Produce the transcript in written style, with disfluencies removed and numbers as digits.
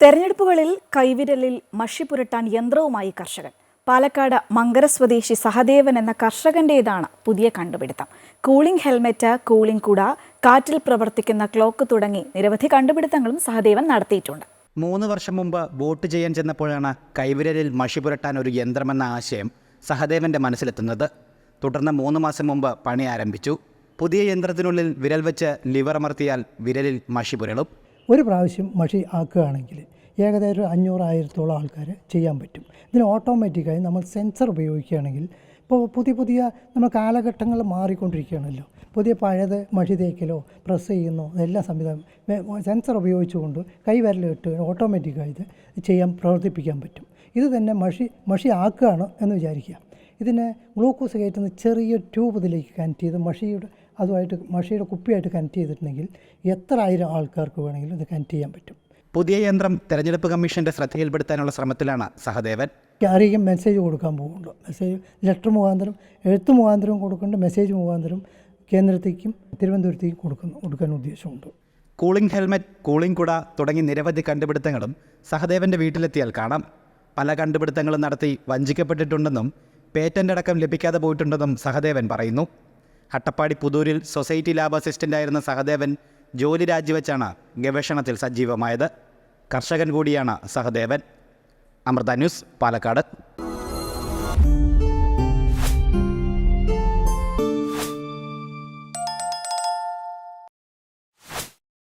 തെരഞ്ഞെടുപ്പുകളിൽ കൈവിരലിൽ മഷി പുരട്ടാൻ യന്ത്രവുമായി കർഷകൻ. പാലക്കാട് മങ്കര സ്വദേശി സഹദേവൻ എന്ന കർഷകന്റേതാണ് പുതിയ കണ്ടുപിടുത്തം. കൂളിംഗ് ഹെൽമെറ്റ്, കൂളിംഗ് കുട, കാറ്റിൽ പ്രവർത്തിക്കുന്ന ക്ലോക്ക് തുടങ്ങി നിരവധി കണ്ടുപിടുത്തങ്ങളും സഹദേവൻ നടത്തിയിട്ടുണ്ട്. 3 വർഷം മുമ്പ് വോട്ട് ചെയ്യാൻ ചെന്നപ്പോഴാണ് കൈവിരലിൽ മഷി പുരട്ടാൻ ഒരു യന്ത്രമെന്ന ആശയം സഹദേവൻ്റെ മനസ്സിലെത്തുന്നത്. തുടർന്ന് 3 മാസം മുമ്പ് പണി ആരംഭിച്ചു. പുതിയ യന്ത്രത്തിനുള്ളിൽ വിരൽ വെച്ച് ലിവർ അമർത്തിയാൽ വിരലിൽ മഷി പുരളും. ഒരു പ്രാവശ്യം മഷി ആക്കുകയാണെങ്കിൽ ഏകദേശം 500,000-1000 ആൾക്കാർ ചെയ്യാൻ പറ്റും. ഇതിന് ഓട്ടോമാറ്റിക്കായി നമ്മൾ സെൻസർ ഉപയോഗിക്കുകയാണെങ്കിൽ ഇപ്പോൾ പുതിയ നമ്മൾ കാലഘട്ടങ്ങൾ മാറിക്കൊണ്ടിരിക്കുകയാണല്ലോ. പഴയത് മഷി തേക്കലോ പ്രസ് ചെയ്യുന്നോ എല്ലാം സംവിധാനം സെൻസർ ഉപയോഗിച്ചുകൊണ്ട് കൈവിരലിട്ട് ഓട്ടോമാറ്റിക്കായി ഇത് പ്രവർത്തിപ്പിക്കാൻ പറ്റും. ഇത് തന്നെ മഷി ആക്കുകയാണ് എന്ന് വിചാരിക്കുക. ഇതിനെ ഗ്ലൂക്കോസ് കയറ്റുന്ന ചെറിയ ട്യൂബ് ഇതിലേക്ക് കണക്ട് ചെയ്ത് മഷിയുടെ കുപ്പിയായിട്ട് കണക്ട് ചെയ്തിട്ടുണ്ടെങ്കിൽ എത്ര ആയിരം ആൾക്കാർക്ക് വേണമെങ്കിലും ഇത് കണക്ട് ചെയ്യാൻ പറ്റും. പുതിയ യന്ത്രം തെരഞ്ഞെടുപ്പ് കമ്മീഷൻ്റെ ശ്രദ്ധയിൽപ്പെടുത്താനുള്ള ശ്രമത്തിലാണ് സഹദേവൻ. ആരെയും മെസ്സേജ് കൊടുക്കാൻ പോകുന്നുണ്ടോ, മെസ്സേജ് ലെറ്റർ മുഖാന്തരം, എഴുത്ത് മുഖാന്തരം കൊടുക്കേണ്ട, മെസ്സേജ് മുഖാന്തരം കേന്ദ്രത്തേക്കും തിരുവനന്തപുരത്തേക്കും കൊടുക്കാൻ ഉദ്ദേശമുണ്ട്. കൂളിംഗ് ഹെൽമെറ്റ്, കൂളിംഗ് കുട തുടങ്ങി നിരവധി കണ്ടുപിടുത്തങ്ങളും സഹദേവൻ്റെ വീട്ടിലെത്തിയാൽ കാണാം. പല കണ്ടുപിടുത്തങ്ങളും നടത്തി വഞ്ചിക്കപ്പെട്ടിട്ടുണ്ടെന്നും പേറ്റന്റ് അടക്കം ലഭിക്കാതെ പോയിട്ടുണ്ടെന്നും സഹദേവൻ പറയുന്നു. അട്ടപ്പാടി പുതൂരിൽ സൊസൈറ്റി ലാബ് അസിസ്റ്റൻ്റായിരുന്ന സഹദേവൻ ജോലി രാജിവെച്ചാണ് ഗവേഷണത്തിൽ സജീവമായത്. കർഷകൻ കൂടിയാണ് സഹദേവൻ. അമൃത ന്യൂസ്, പാലക്കാട്.